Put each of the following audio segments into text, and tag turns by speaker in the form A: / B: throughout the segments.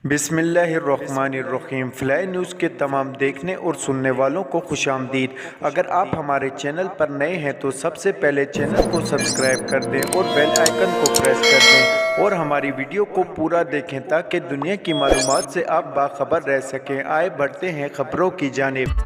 A: बिस्मिल्लाहिर्रहमानिर्रहीम। Fly news के तमाम देखने और सुनने वालों को खुशामदीद। अगर आप हमारे चैनल पर नए हैं तो सबसे पहले चैनल को सब्सक्राइब कर दें और बेल आइकन को प्रेस कर दें और हमारी वीडियो को पूरा देखें ताकि दुनिया की मालूमात से आप बाखबर रह सकें। आए बढ़ते हैं खबरों की जानिब।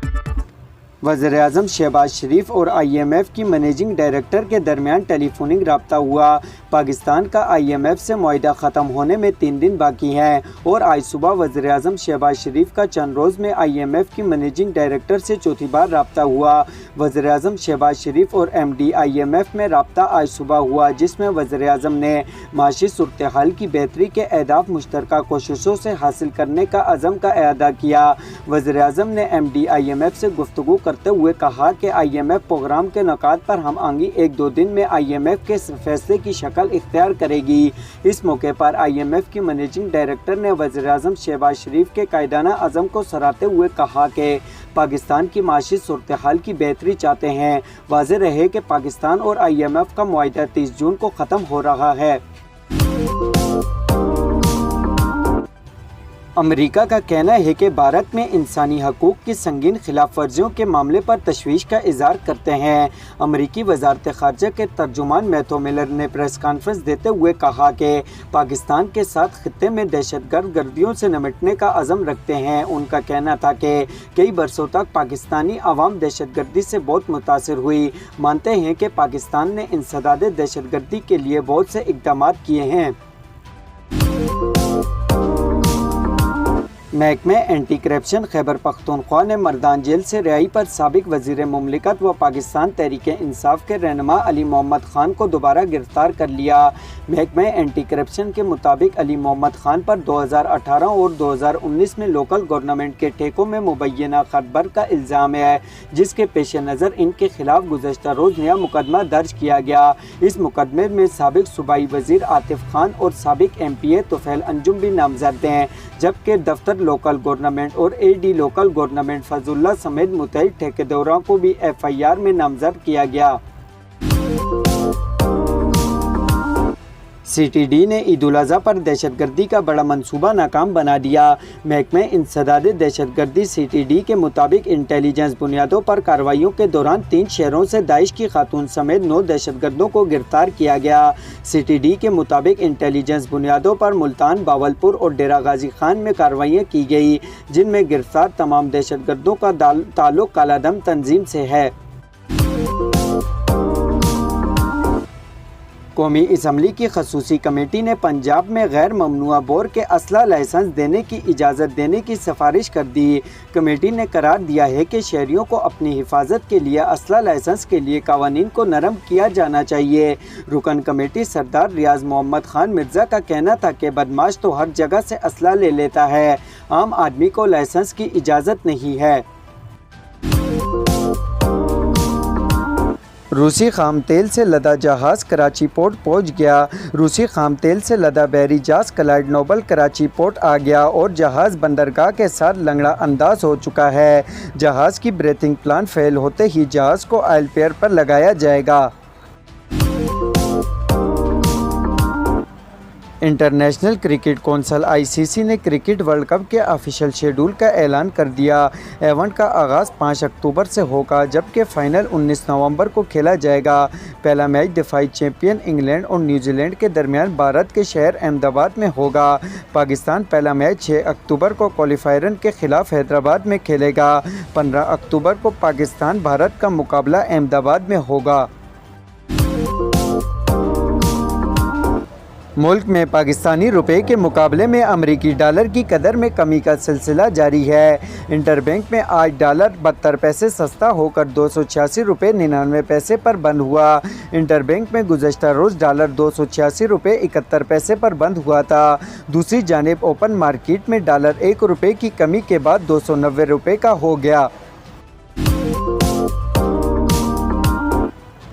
B: वज़ीर-ए-आज़म शहबाज शरीफ और IMF की मैनेजिंग डायरेक्टर के दरमियान टेलीफोनिक रब्ता हुआ। पाकिस्तान का IMF से मुआहदा ख़त्म होने में 3 दिन बाकी हैं और आज सुबह वज़ीर-ए-आज़म शहबाज शरीफ का चंद रोज़ में IMF की मैनेजिंग डायरेक्टर से चौथी बार रब्ता हुआ। वज़ीर-ए-आज़म शहबाज शरीफ और MD IMF में रब्ता आज सुबह हुआ, जिसमें वज़ीर-ए-आज़म ने माशी सूरत हाल की बेहतरी के अहदाफ मुश्तरका कोशिशों से हासिल करने का अज़म का अदा किया। वज़ीर-ए-आज़म ने MD IMF से गुफ्तगू करते हुए कहा कि IMF प्रोग्राम के नकाद पर हम आगे 1-2 दिन में IMF के फैसले की शक्ल इख्तियार करेगी। इस मौके पर IMF की मैनेजिंग डायरेक्टर ने वज़ीर-ए-आज़म शहबाज शरीफ के कायदाना अज़म को सराहते हुए कहा कि पाकिस्तान की माशी सूरत हाल की बेहतरी चाहते हैं। वाज़ेह रहे कि पाकिस्तान और IMF का मुआहदा 30 जून को ख़त्म हो रहा है। अमेरिका का कहना है कि भारत में इंसानी हकूक़ की संगीन खिलाफ वर्जियों के मामले पर तशवीश का इज़हार करते हैं। अमेरिकी वज़ारत ख़ारजा के तर्जुमान मैथ्यू मिलर ने प्रेस कॉन्फ्रेंस देते हुए कहा कि पाकिस्तान के साथ खित्ते में दहशतगर्द गर्दियों से निपटने का अज़म रखते हैं। उनका कहना था कि कई बरसों तक पाकिस्तानी अवाम दहशतगर्दी से बहुत मुतासिर हुई। मानते हैं कि पाकिस्तान ने इंसदाद दहशतगर्दी के लिए बहुत से इक़दाम किए हैं। महकमे एंटी करप्शन खैबर पख्तूनख्वा ने मर्दान जेल से रिहाई पर साबिक वज़ीर मुमलिकत व पाकिस्तान तहरीक इंसाफ के रहनुमा अली मोहम्मद ख़ान को दोबारा गिरफ्तार कर लिया। महकमे एंटी करप्शन के मुताबिक अली मोहम्मद ख़ान पर 2018 और 2019 में लोकल गवर्नमेंट के ठेकों में मुबैना खतबर का इल्ज़ाम है, जिसके पेश नज़र इनके खिलाफ गुज़श्ता रोज़ नया मुकदमा दर्ज किया गया। इस मुकदमे में साबिक सूबाई वज़ीर आतिफ खान और साबिक MPA तुफ़ैल अंजुम भी नामज़द हैं, जबकि दफ्तर लोकल गवर्नमेंट और AD लोकल गवर्नमेंट फजलुल्लाह समेत मुतअद्दिद ठेकेदारों को भी FIR में नामज़द किया गया। CTD ने ईद उल अज़हा पर दहशतगर्दी का बड़ा मंसूबा नाकाम बना दिया। महकमे इंसदाद दहशतगर्दी CTD के मुताबिक इंटेलिजेंस बुनियादों पर कार्रवाइयों के दौरान 3 शहरों से दाइश की खातून समेत 9 दहशतगर्दों को गिरफ्तार किया गया। CTD के मुताबिक इंटेलिजेंस बुनियादों पर मुल्तान, बावलपुर और डेरा गाजी खान में कार्रवाइयाँ की गई, जिनमें गिरफ्तार तमाम दहशतगर्दों का ताल्लुक कालादम तंजीम से है। कौमी असम्बली की खसूसी कमेटी ने पंजाब में गैर ममनुआ बोर के असला लाइसेंस देने की इजाज़त देने की सिफारिश कर दी। कमेटी ने करार दिया है कि शहरियों को अपनी हिफाजत के लिए असला लाइसेंस के लिए कवानीन को नरम किया जाना चाहिए। रुकन कमेटी सरदार रियाज मोहम्मद खान मिर्ज़ा का कहना था कि बदमाश तो हर जगह से असला ले लेता है, आम आदमी को लाइसेंस की इजाज़त नहीं है। रूसी खाम तेल से लदा जहाज़ कराची पोर्ट पहुंच गया। रूसी खाम तेल से लदा बहरी जहाज़ क्लाइड नोबल कराची पोर्ट आ गया और जहाज़ बंदरगाह के साथ लंगड़ा अंदाज हो चुका है। जहाज़ की ब्रेथिंग प्लान फेल होते ही जहाज़ को ऑयल पेयर पर लगाया जाएगा। इंटरनेशनल क्रिकेट कौंसिल ICC ने क्रिकेट वर्ल्ड कप के ऑफिशियल शेड्यूल का ऐलान कर दिया। इवेंट का आगाज़ 5 अक्टूबर से होगा, जबकि फ़ाइनल 19 नवंबर को खेला जाएगा। पहला मैच दिफाई चैंपियन इंग्लैंड और न्यूजीलैंड के दरमियान भारत के शहर अहमदाबाद में होगा। पाकिस्तान पहला मैच 6 अक्टूबर को क्वालिफायरन के खिलाफ हैदराबाद में खेलेगा। 15 अक्टूबर को पाकिस्तान भारत का मुकाबला अहमदाबाद में होगा। मुल्क में पाकिस्तानी रुपए के मुकाबले में अमरीकी डॉलर की कदर में कमी का सिलसिला जारी है। इंटरबैंक में आज डॉलर 72 पैसे सस्ता होकर 286 रुपये 99 पैसे पर बंद हुआ। इंटरबैंक में गुज़श्ता रोज़ डॉलर 286 रुपये 71 पैसे पर बंद हुआ था। दूसरी जानिब ओपन मार्केट में डॉलर 1 रुपये की कमी के बाद 290 रुपये का हो गया।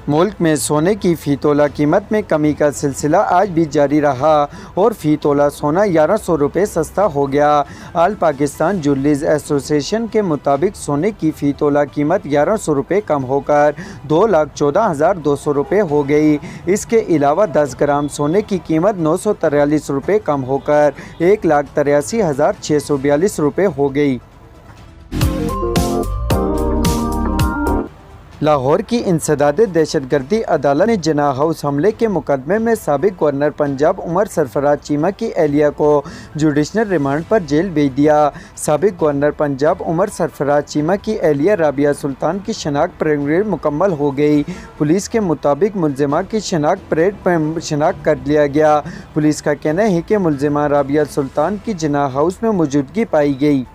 B: मुल्क में सोने की फ़ी तोला कीमत में कमी का सिलसिला आज भी जारी रहा और फ़ी तोला सोना 1100 रुपये सस्ता हो गया। आल पाकिस्तान ज्वेलर्स एसोसिएशन के मुताबिक सोने की फ़ी तोला कीमत 1100 रुपये कम होकर 2,14,200 रुपये हो गई। इसके अलावा 10 ग्राम सोने की कीमत 943 रुपये कम होकर 1,83,642 रुपये हो गई। लाहौर की इंसदाद दहशतगर्दी अदालत ने जिन्ना हाउस हमले के मुकदमे में साबिक गवर्नर पंजाब उमर सरफराज चीमा की एहलिया को जुडिशनल रिमांड पर जेल भेज दिया। साबिक गवर्नर पंजाब उमर सरफराज चीमा की एहलिया राबिया सुल्तान की शनाख्त परेड मुकम्मल हो गई। पुलिस के मुताबिक मुलजिमा की शनाख्त कर लिया गया। पुलिस का कहना है कि मुलजिमा राबिया सुल्तान की जिन्ना हाउस में मौजूदगी पाई गई।